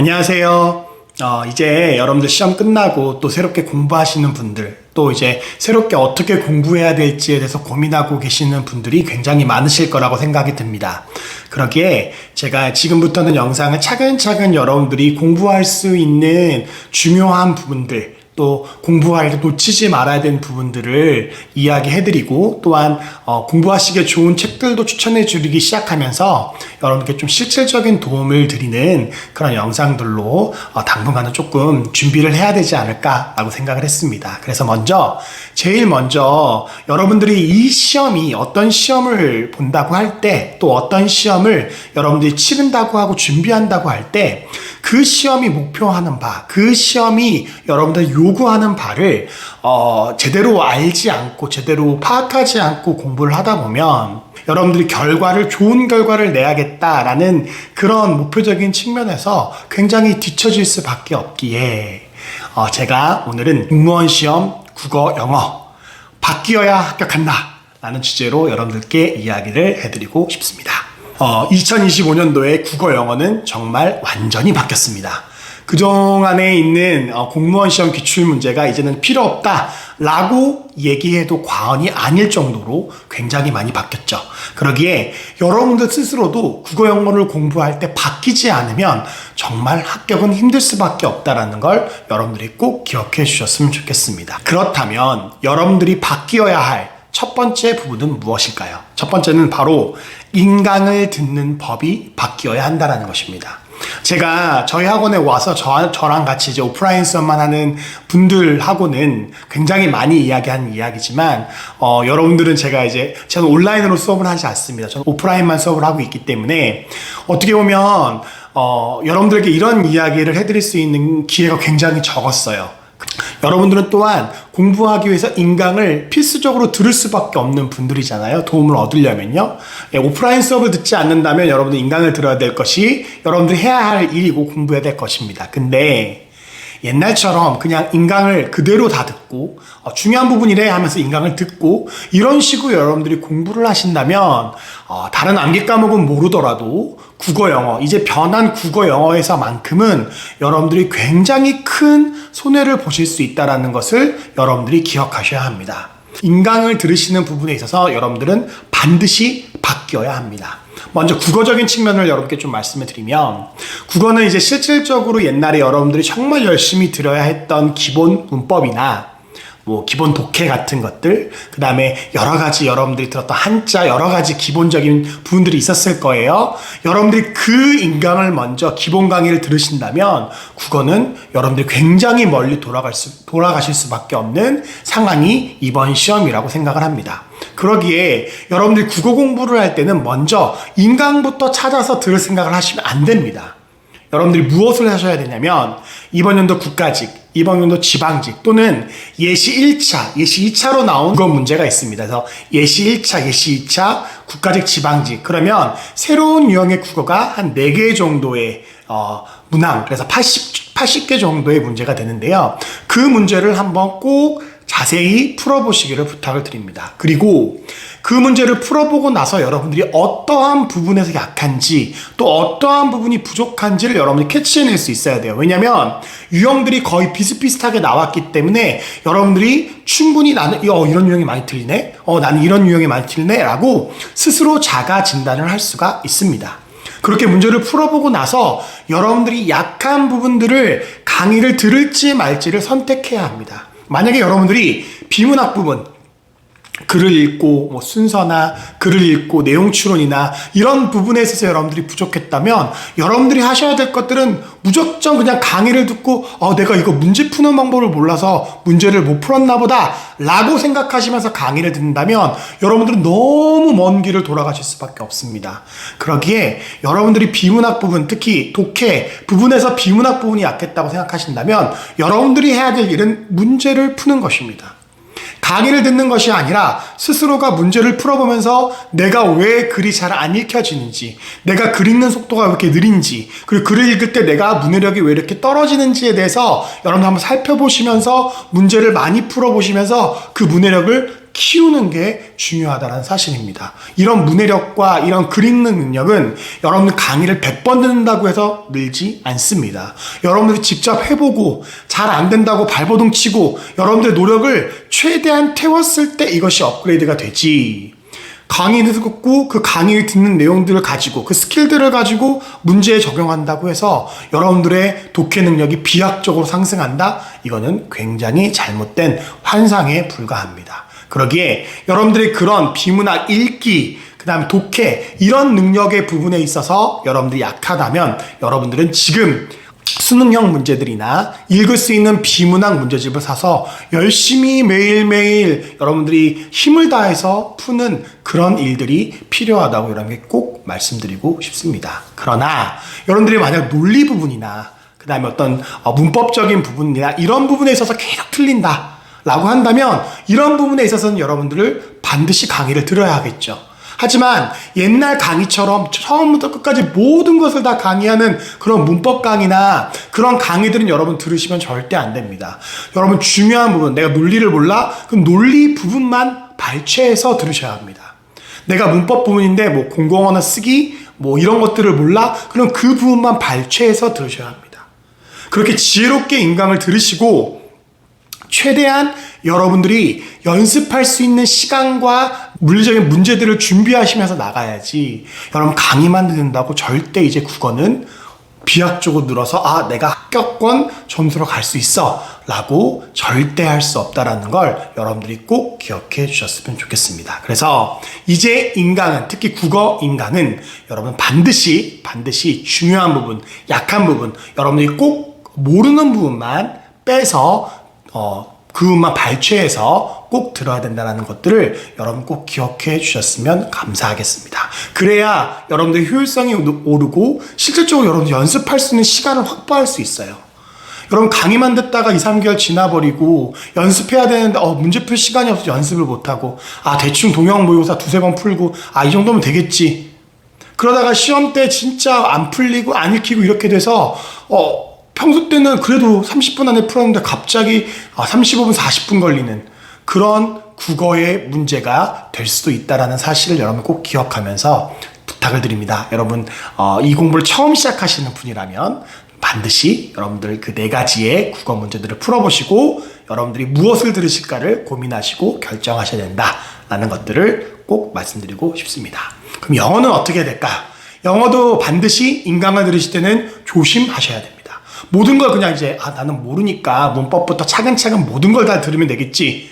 안녕하세요. 이제 여러분들 시험 끝나고 또 새롭게 공부하시는 분들, 또 이제 새롭게 어떻게 공부해야 될지에 대해서 고민하고 계시는 분들이 굉장히 많으실 거라고 생각이 듭니다. 그러기에 제가 지금부터는 영상을 차근차근 여러분들이 공부할 수 있는 중요한 부분들, 또 공부할 때 놓치지 말아야 되는 부분들을 이야기해드리고, 또한 공부하시기에 좋은 책들도 추천해드리기 시작하면서 여러분께 좀 실질적인 도움을 드리는 그런 영상들로 당분간은 조금 준비를 해야 되지 않을까라고 생각을 했습니다. 그래서 제일 먼저 여러분들이 이 시험이 어떤 시험을 본다고 할 때, 또 어떤 시험을 여러분들이 치른다고 하고 준비한다고 할 때, 그 시험이 목표하는 바, 그 시험이 여러분들 요구하는 바를 제대로 알지 않고 제대로 파악하지 않고 공부를 하다 보면 여러분들이 좋은 결과를 내야겠다라는 그런 목표적인 측면에서 굉장히 뒤처질 수밖에 없기에 제가 오늘은 공무원 시험 국어 영어 바뀌어야 합격한다 라는 주제로 여러분들께 이야기를 해드리고 싶습니다. 2025년도에 국어 영어는 정말 완전히 바뀌었습니다. 그동안에 있는 공무원 시험 기출문제가 이제는 필요 없다라고 얘기해도 과언이 아닐 정도로 굉장히 많이 바뀌었죠. 그러기에 여러분들 스스로도 국어 영어를 공부할 때 바뀌지 않으면 정말 합격은 힘들 수밖에 없다는 걸 여러분들이 꼭 기억해 주셨으면 좋겠습니다. 그렇다면 여러분들이 바뀌어야 할 첫 번째 부분은 무엇일까요? 첫 번째는 바로 인강을 듣는 법이 바뀌어야 한다는 것입니다. 제가 저희 학원에 와서 저랑 같이 이제 오프라인 수업만 하는 분들하고는 굉장히 많이 이야기한 이야기지만, 여러분들은 저는 온라인으로 수업을 하지 않습니다. 저는 오프라인만 수업을 하고 있기 때문에 어떻게 보면, 여러분들에게 이런 이야기를 해드릴 수 있는 기회가 굉장히 적었어요. 여러분들은 또한 공부하기 위해서 인강을 필수적으로 들을 수밖에 없는 분들이잖아요. 도움을 얻으려면요. 오프라인 수업을 듣지 않는다면 여러분들 인강을 들어야 될 것이 여러분들이 해야 할 일이고 공부해야 될 것입니다. 근데 옛날처럼 그냥 인강을 그대로 다 듣고 중요한 부분이래 하면서 인강을 듣고 이런 식으로 여러분들이 공부를 하신다면 다른 암기 과목은 모르더라도 국어 영어, 이제 변한 국어 영어에서만큼은 여러분들이 굉장히 큰 손해를 보실 수 있다는 것을 여러분들이 기억하셔야 합니다. 인강을 들으시는 부분에 있어서 여러분들은 반드시 바뀌어야 합니다. 먼저 국어적인 측면을 여러분께 좀 말씀을 드리면, 국어는 이제 실질적으로 옛날에 여러분들이 정말 열심히 들어야 했던 기본 문법이나 기본 독해 같은 것들, 그 다음에 여러 가지 여러분들이 들었던 한자, 여러 가지 기본적인 부분들이 있었을 거예요. 여러분들이 그 인강을 먼저 기본 강의를 들으신다면 국어는 여러분들이 굉장히 멀리 돌아가실 수밖에 없는 상황이 이번 시험이라고 생각을 합니다. 그러기에 여러분들이 국어 공부를 할 때는 먼저 인강부터 찾아서 들을 생각을 하시면 안 됩니다. 여러분들이 무엇을 하셔야 되냐면, 이번 연도 국가직, 이번 연도 지방직, 또는 예시 1차, 예시 2차로 나온 국어 문제가 있습니다. 그래서 예시 1차, 예시 2차, 국가직, 지방직. 그러면 새로운 유형의 국어가 한 4개 정도의 문항, 그래서 80개 정도의 문제가 되는데요. 그 문제를 한번 꼭 자세히 풀어보시기를 부탁을 드립니다. 그리고 그 문제를 풀어보고 나서 여러분들이 어떠한 부분에서 약한지, 또 어떠한 부분이 부족한지를 여러분들이 캐치해낼 수 있어야 돼요. 왜냐면 유형들이 거의 비슷비슷하게 나왔기 때문에 여러분들이 충분히 나는 이런 유형이 많이 틀리네, 나는 이런 유형이 많이 틀리네 라고 스스로 자가 진단을 할 수가 있습니다. 그렇게 문제를 풀어보고 나서 여러분들이 약한 부분들을 강의를 들을지 말지를 선택해야 합니다. 만약에 여러분들이 비문학 부분, 글을 읽고 순서나 글을 읽고 내용 추론이나 이런 부분에 있어서 여러분들이 부족했다면 여러분들이 하셔야 될 것들은 무조건 그냥 강의를 듣고 내가 이거 문제 푸는 방법을 몰라서 문제를 못 풀었나 보다 라고 생각하시면서 강의를 듣는다면 여러분들은 너무 먼 길을 돌아가실 수밖에 없습니다. 그러기에 여러분들이 비문학 부분, 특히 독해 부분에서 비문학 부분이 약했다고 생각하신다면 여러분들이 해야 될 일은 문제를 푸는 것입니다. 강의를 듣는 것이 아니라 스스로가 문제를 풀어보면서 내가 왜 글이 잘 안 읽혀지는지, 내가 글 읽는 속도가 왜 이렇게 느린지, 그리고 글을 읽을 때 내가 문해력이 왜 이렇게 떨어지는지에 대해서 여러분 한번 살펴보시면서 문제를 많이 풀어보시면서 그 문해력을 키우는 게 중요하다는 사실입니다. 이런 문해력과 이런 글 읽는 능력은 여러분들 강의를 100번 듣는다고 해서 늘지 않습니다. 여러분들이 직접 해보고 잘 안 된다고 발버둥 치고 여러분들의 노력을 최대한 태웠을 때 이것이 업그레이드가 되지. 강의를 듣고 그 강의를 듣는 내용들을 가지고 그 스킬들을 가지고 문제에 적용한다고 해서 여러분들의 독해 능력이 비약적으로 상승한다? 이거는 굉장히 잘못된 환상에 불과합니다. 그러기에 여러분들의 그런 비문학 읽기, 그 다음에 독해 이런 능력의 부분에 있어서 여러분들이 약하다면 여러분들은 지금 수능형 문제들이나 읽을 수 있는 비문학 문제집을 사서 열심히 매일매일 여러분들이 힘을 다해서 푸는 그런 일들이 필요하다고 여러분께 꼭 말씀드리고 싶습니다. 그러나 여러분들이 만약 논리 부분이나 그 다음에 어떤 문법적인 부분이나 이런 부분에 있어서 계속 틀린다 라고 한다면 이런 부분에 있어서는 여러분들을 반드시 강의를 들어야 하겠죠. 하지만 옛날 강의처럼 처음부터 끝까지 모든 것을 다 강의하는 그런 문법 강의나 그런 강의들은 여러분 들으시면 절대 안 됩니다. 여러분 중요한 부분, 내가 논리를 몰라? 그럼 논리 부분만 발췌해서 들으셔야 합니다. 내가 문법 부분인데 뭐 공공언어 쓰기 뭐 이런 것들을 몰라? 그럼 그 부분만 발췌해서 들으셔야 합니다. 그렇게 지혜롭게 인강을 들으시고 최대한 여러분들이 연습할 수 있는 시간과 물리적인 문제들을 준비하시면서 나가야지 여러분 강의만 듣는다고 절대 이제 국어는 비약적으로 늘어서 내가 합격권 점수로 갈 수 있어 라고 절대 할 수 없다라는 걸 여러분들이 꼭 기억해 주셨으면 좋겠습니다. 그래서 이제 인강은 특히 국어 인강은 여러분 반드시 중요한 부분, 약한 부분 여러분들이 꼭 모르는 부분만 빼서 그 부분만 발췌해서 꼭 들어야 된다는 것들을 여러분 꼭 기억해 주셨으면 감사하겠습니다. 그래야 여러분들의 효율성이 오르고 실질적으로 여러분들 연습할 수 있는 시간을 확보할 수 있어요. 여러분 강의만 듣다가 2, 3개월 지나버리고 연습해야 되는데 문제 풀 시간이 없어서 연습을 못하고 대충 동영 모의고사 2, 3번 풀고 이 정도면 되겠지. 그러다가 시험 때 진짜 안 풀리고 안 읽히고 이렇게 돼서 평소 때는 그래도 30분 안에 풀었는데 갑자기 35분, 40분 걸리는 그런 국어의 문제가 될 수도 있다는 사실을 여러분 꼭 기억하면서 부탁을 드립니다. 여러분 이 공부를 처음 시작하시는 분이라면 반드시 여러분들 그 4가지의 국어 문제들을 풀어보시고 여러분들이 무엇을 들으실까를 고민하시고 결정하셔야 된다라는 것들을 꼭 말씀드리고 싶습니다. 그럼 영어는 어떻게 해야 될까? 영어도 반드시 인강을 들으실 때는 조심하셔야 됩니다. 모든 걸 그냥 이제 나는 모르니까 문법부터 차근차근 모든 걸 다 들으면 되겠지.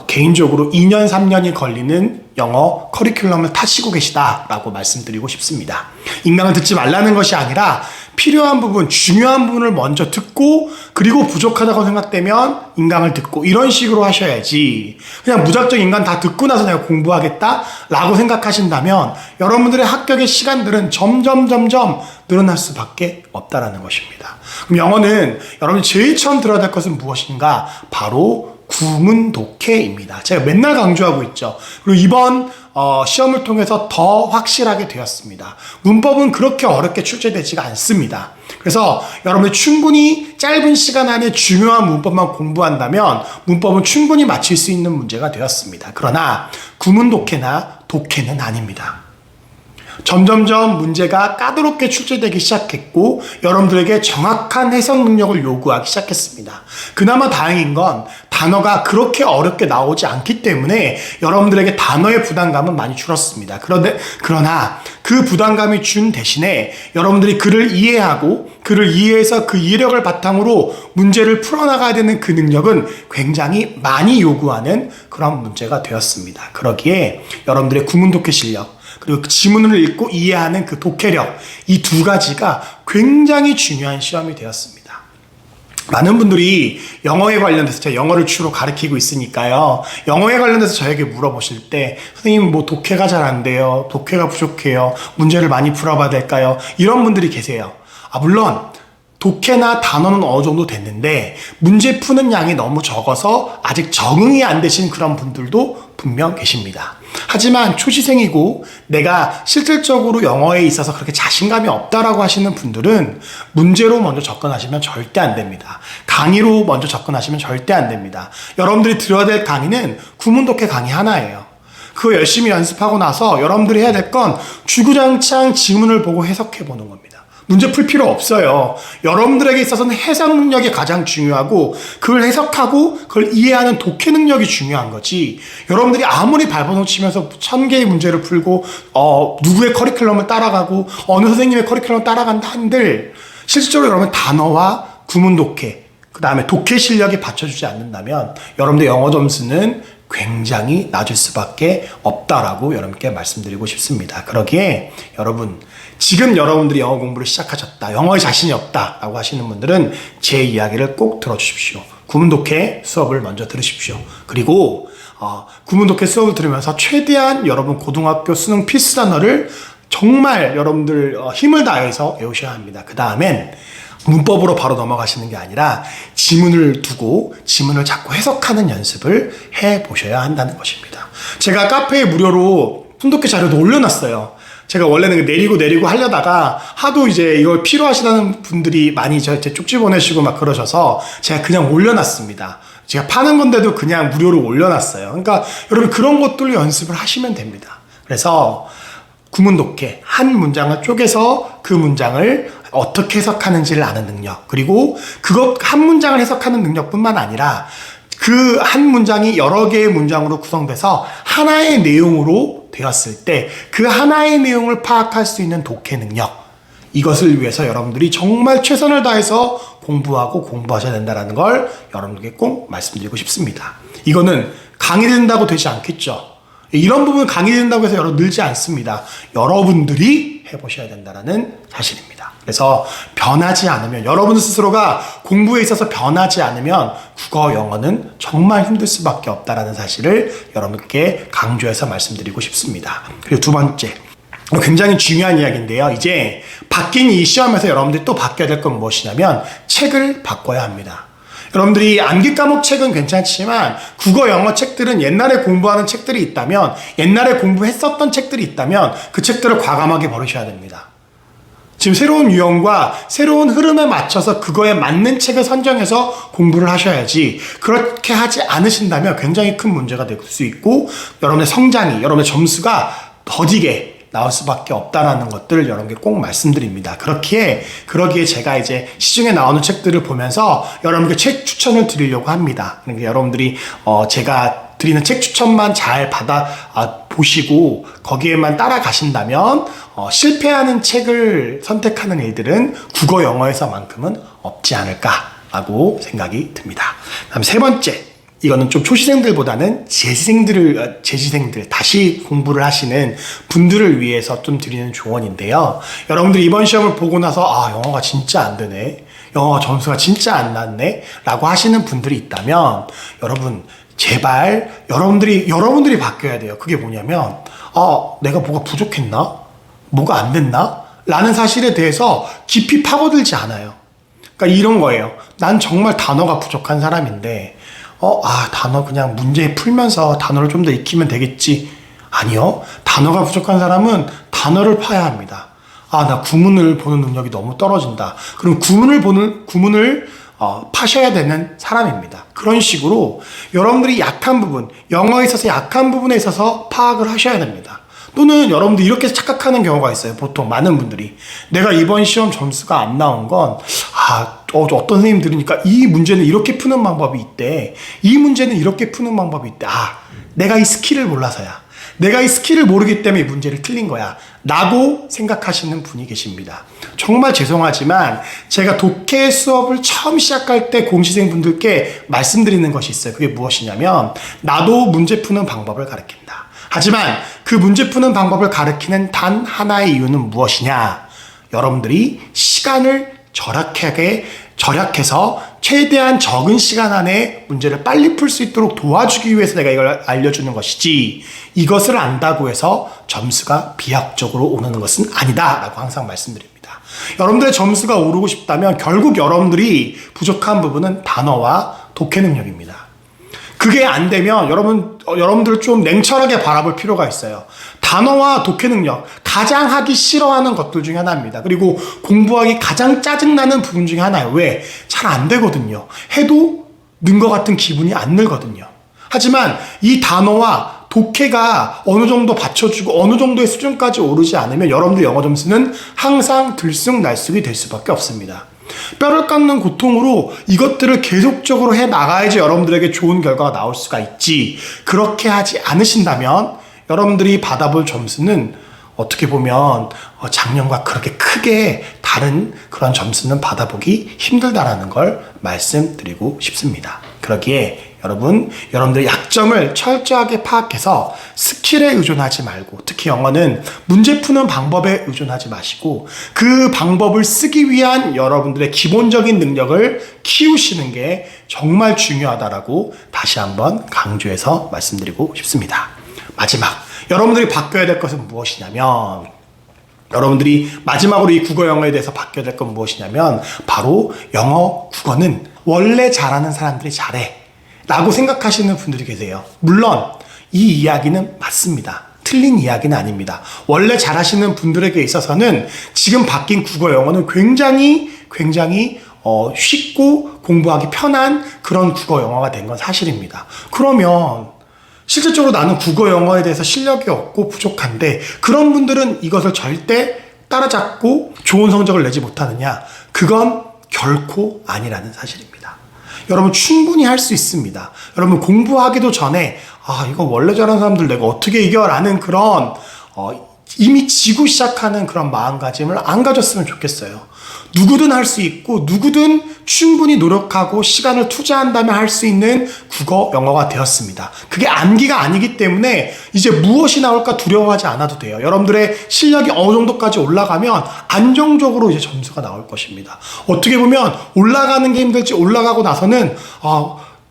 개인적으로 2년, 3년이 걸리는 영어 커리큘럼을 타시고 계시다라고 말씀드리고 싶습니다. 인강을 듣지 말라는 것이 아니라 필요한 부분, 중요한 부분을 먼저 듣고 그리고 부족하다고 생각되면 인강을 듣고 이런 식으로 하셔야지 그냥 무작정 인강 다 듣고 나서 내가 공부하겠다라고 생각하신다면 여러분들의 합격의 시간들은 점점 늘어날 수밖에 없다라는 것입니다. 그럼 영어는 여러분이 제일 처음 들어야 될 것은 무엇인가? 바로 구문 독해입니다. 제가 맨날 강조하고 있죠. 그리고 이번 시험을 통해서 더 확실하게 되었습니다. 문법은 그렇게 어렵게 출제되지가 않습니다. 그래서 여러분이 충분히 짧은 시간 안에 중요한 문법만 공부한다면 문법은 충분히 맞힐 수 있는 문제가 되었습니다. 그러나 구문 독해나 독해는 아닙니다. 점점점 문제가 까다롭게 출제되기 시작했고 여러분들에게 정확한 해석 능력을 요구하기 시작했습니다. 그나마 다행인 건 단어가 그렇게 어렵게 나오지 않기 때문에 여러분들에게 단어의 부담감은 많이 줄었습니다. 그러나 그 부담감이 준 대신에 여러분들이 글을 이해하고 글을 이해해서 그 이해력을 바탕으로 문제를 풀어나가야 되는 그 능력은 굉장히 많이 요구하는 그런 문제가 되었습니다. 그러기에 여러분들의 구문 독해 실력 그리고 그 지문을 읽고 이해하는 그 독해력 이 2가지가 굉장히 중요한 시험이 되었습니다. 많은 분들이 영어에 관련돼서 제가 영어를 주로 가르치고 있으니까요. 영어에 관련돼서 저에게 물어보실 때 선생님 뭐 독해가 잘 안 돼요. 독해가 부족해요. 문제를 많이 풀어봐야 될까요? 이런 분들이 계세요. 물론 독해나 단어는 어느 정도 됐는데 문제 푸는 양이 너무 적어서 아직 적응이 안 되신 그런 분들도 분명 계십니다. 하지만 초시생이고 내가 실질적으로 영어에 있어서 그렇게 자신감이 없다라고 하시는 분들은 문제로 먼저 접근하시면 절대 안 됩니다. 강의로 먼저 접근하시면 절대 안 됩니다. 여러분들이 들어야 될 강의는 구문독해 강의 하나예요. 그거 열심히 연습하고 나서 여러분들이 해야 될 건 주구장창 지문을 보고 해석해 보는 겁니다. 문제 풀 필요 없어요. 여러분들에게 있어서는 해석 능력이 가장 중요하고 그걸 해석하고 그걸 이해하는 독해 능력이 중요한 거지. 여러분들이 아무리 발버둥 치면서 1000개의 문제를 풀고 누구의 커리큘럼을 따라가고 어느 선생님의 커리큘럼을 따라간다 한들 실질적으로 여러분 단어와 구문 독해 그 다음에 독해 실력이 받쳐주지 않는다면 여러분들 영어 점수는 굉장히 낮을 수밖에 없다라고 여러분께 말씀드리고 싶습니다. 그러기에 여러분 지금 여러분들이 영어 공부를 시작하셨다, 영어에 자신이 없다라고 하시는 분들은 제 이야기를 꼭 들어주십시오. 구문독해 수업을 먼저 들으십시오. 그리고 구문독해 수업을 들으면서 최대한 여러분 고등학교 수능 필수 단어를 정말 여러분들 힘을 다해서 외우셔야 합니다. 그 다음엔 문법으로 바로 넘어가시는 게 아니라 지문을 두고 지문을 자꾸 해석하는 연습을 해보셔야 한다는 것입니다. 제가 카페에 무료로 순독해 자료도 올려놨어요. 제가 원래는 내리고 하려다가 하도 이제 이걸 필요하시다는 분들이 많이 저한테 쪽지 보내시고 막 그러셔서 제가 그냥 올려놨습니다. 제가 파는 건데도 그냥 무료로 올려놨어요. 그러니까 여러분 그런 것들로 연습을 하시면 됩니다. 그래서 구문독해 한 문장을 쪼개서 그 문장을 어떻게 해석하는지를 아는 능력, 그리고 그것 한 문장을 해석하는 능력뿐만 아니라 그 한 문장이 여러 개의 문장으로 구성돼서 하나의 내용으로 되었을 때 그 하나의 내용을 파악할 수 있는 독해 능력, 이것을 위해서 여러분들이 정말 최선을 다해서 공부하셔야 된다는 걸 여러분들께 꼭 말씀드리고 싶습니다. 이거는 강의된다고 되지 않겠죠. 이런 부분 강의된다고 해서 여러분 늘지 않습니다. 여러분들이 해보셔야 된다는 사실입니다. 그래서 변하지 않으면, 여러분 스스로가 공부에 있어서 변하지 않으면 국어, 영어는 정말 힘들 수밖에 없다는 사실을 여러분께 강조해서 말씀드리고 싶습니다. 그리고 두 번째, 굉장히 중요한 이야기인데요. 이제 바뀐 이 시험에서 여러분들이 또 바뀌어야 될 건 무엇이냐면 책을 바꿔야 합니다. 여러분들이 암기 과목 책은 괜찮지만 국어, 영어 책들은 옛날에 공부하는 책들이 있다면, 옛날에 공부했었던 책들이 있다면 그 책들을 과감하게 버리셔야 됩니다. 지금 새로운 유형과 새로운 흐름에 맞춰서 그거에 맞는 책을 선정해서 공부를 하셔야지, 그렇게 하지 않으신다면 굉장히 큰 문제가 될 수 있고 여러분의 성장이, 여러분의 점수가 더디게 나올 수밖에 없다라는 것들을 여러분께 꼭 말씀드립니다. 그러기에 제가 이제 시중에 나오는 책들을 보면서 여러분께 책 추천을 드리려고 합니다. 그러니까 여러분들이 제가 드리는 책 추천만 잘 보시고 거기에만 따라가신다면 실패하는 책을 선택하는 일들은 국어, 영어에서만큼은 없지 않을까라고 생각이 듭니다. 다음 세 번째, 이거는 좀 초시생들보다는 재시생들, 다시 공부를 하시는 분들을 위해서 좀 드리는 조언인데요. 여러분들이 이번 시험을 보고 나서 영어가 진짜 안 되네, 영어 점수가 진짜 안 났네 라고 하시는 분들이 있다면 여러분 제발 여러분들이 바뀌어야 돼요. 그게 뭐냐면 내가 뭐가 부족했나? 뭐가 안 됐나? 라는 사실에 대해서 깊이 파고들지 않아요. 그러니까 이런 거예요. 난 정말 단어가 부족한 사람인데 단어 그냥 문제 풀면서 단어를 좀 더 익히면 되겠지. 아니요. 단어가 부족한 사람은 단어를 파야 합니다. 나 구문을 보는 능력이 너무 떨어진다. 그럼 구문을 파셔야 되는 사람입니다. 그런 식으로 여러분들이 약한 부분, 영어에 있어서 약한 부분에 있어서 파악을 하셔야 됩니다. 또는 여러분들이 이렇게 착각하는 경우가 있어요. 보통 많은 분들이 내가 이번 시험 점수가 안 나온 건 어떤 선생님 들으니까 이 문제는 이렇게 푸는 방법이 있대, 이 문제는 이렇게 푸는 방법이 있대, 내가 이 스킬을 몰라서야, 내가 이 스킬을 모르기 때문에 이 문제를 틀린 거야 라고 생각하시는 분이 계십니다. 정말 죄송하지만 제가 독해 수업을 처음 시작할 때 공시생분들께 말씀드리는 것이 있어요. 그게 무엇이냐면, 나도 문제 푸는 방법을 가르친다. 하지만 그 문제 푸는 방법을 가르치는 단 하나의 이유는 무엇이냐? 여러분들이 시간을 절약해서 최대한 적은 시간 안에 문제를 빨리 풀 수 있도록 도와주기 위해서 내가 이걸 알려주는 것이지, 이것을 안다고 해서 점수가 비약적으로 오르는 것은 아니다 라고 항상 말씀드립니다. 여러분들의 점수가 오르고 싶다면 결국 여러분들이 부족한 부분은 단어와 독해 능력입니다. 그게 안 되면 여러분들 좀 냉철하게 바라볼 필요가 있어요. 단어와 독해 능력, 가장 하기 싫어하는 것들 중에 하나입니다. 그리고 공부하기 가장 짜증나는 부분 중에 하나예요. 왜? 잘 안 되거든요. 해도 는 것 같은 기분이 안 들거든요. 하지만 이 단어와 독해가 어느 정도 받쳐주고 어느 정도의 수준까지 오르지 않으면 여러분들 영어 점수는 항상 들쑥날쑥이 될 수밖에 없습니다. 뼈를 깎는 고통으로 이것들을 계속적으로 해 나가야지 여러분들에게 좋은 결과가 나올 수가 있지. 그렇게 하지 않으신다면 여러분들이 받아볼 점수는 어떻게 보면 작년과 그렇게 크게 다른 그런 점수는 받아보기 힘들다라는 걸 말씀드리고 싶습니다. 그러기에 여러분들의 약점을 철저하게 파악해서 스킬에 의존하지 말고, 특히 영어는 문제 푸는 방법에 의존하지 마시고 그 방법을 쓰기 위한 여러분들의 기본적인 능력을 키우시는 게 정말 중요하다라고 다시 한번 강조해서 말씀드리고 싶습니다. 마지막, 여러분들이 바뀌어야 될 것은 무엇이냐면, 여러분들이 마지막으로 이 국어 영어에 대해서 바뀌어야 될 건 무엇이냐면 바로 영어 국어는 원래 잘하는 사람들이 잘해 라고 생각하시는 분들이 계세요. 물론 이 이야기는 맞습니다. 틀린 이야기는 아닙니다. 원래 잘하시는 분들에게 있어서는 지금 바뀐 국어 영어는 굉장히 쉽고 공부하기 편한 그런 국어 영어가 된 건 사실입니다. 그러면 실질적으로 나는 국어 영어에 대해서 실력이 없고 부족한데 그런 분들은 이것을 절대 따라잡고 좋은 성적을 내지 못하느냐? 그건 결코 아니라는 사실입니다. 여러분 충분히 할 수 있습니다. 여러분 공부하기도 전에 이거 원래 잘하는 사람들 내가 어떻게 이겨라는 그런 이미 지고 시작하는 그런 마음가짐을 안 가졌으면 좋겠어요. 누구든 할 수 있고 누구든 충분히 노력하고 시간을 투자한다면 할 수 있는 국어 영어가 되었습니다. 그게 암기가 아니기 때문에 이제 무엇이 나올까 두려워하지 않아도 돼요. 여러분들의 실력이 어느 정도까지 올라가면 안정적으로 이제 점수가 나올 것입니다. 어떻게 보면 올라가는 게 힘들지 올라가고 나서는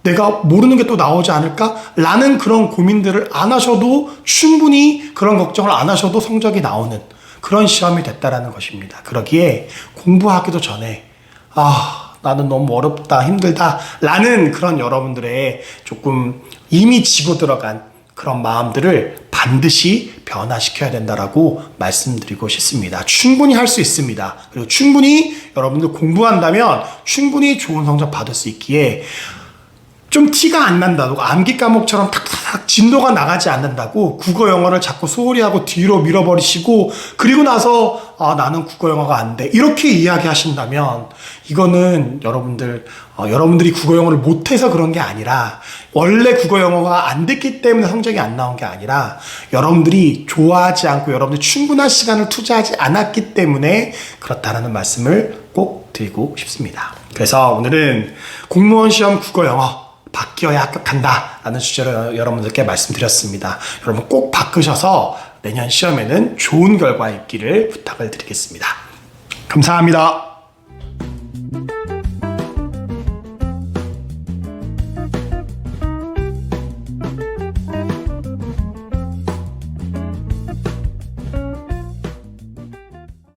내가 모르는 게 또 나오지 않을까? 라는 그런 고민들을 안 하셔도 충분히 그런 걱정을 안 하셔도 성적이 나오는 그런 시험이 됐다라는 것입니다. 그러기에 공부하기도 전에 나는 너무 어렵다, 힘들다 라는 그런 여러분들의 조금 이미 지고 들어간 그런 마음들을 반드시 변화시켜야 된다라고 말씀드리고 싶습니다. 충분히 할 수 있습니다. 그리고 충분히 여러분들 공부한다면 충분히 좋은 성적 받을 수 있기에 좀 티가 안 난다고 암기 과목처럼 탁탁 진도가 나가지 않는다고 국어 영어를 자꾸 소홀히 하고 뒤로 밀어버리시고 그리고 나서 나는 국어 영어가 안 돼 이렇게 이야기하신다면 이거는 여러분들이 국어 영어를 못해서 그런 게 아니라 원래 국어 영어가 안 됐기 때문에 성적이 안 나온 게 아니라 여러분들이 좋아하지 않고 여러분들이 충분한 시간을 투자하지 않았기 때문에 그렇다는 말씀을 꼭 드리고 싶습니다. 그래서 오늘은 공무원 시험 국어 영어 바뀌어야 합격한다 라는 주제로 여러분들께 말씀드렸습니다. 여러분 꼭 바꾸셔서 내년 시험에는 좋은 결과 있기를 부탁을 드리겠습니다. 감사합니다.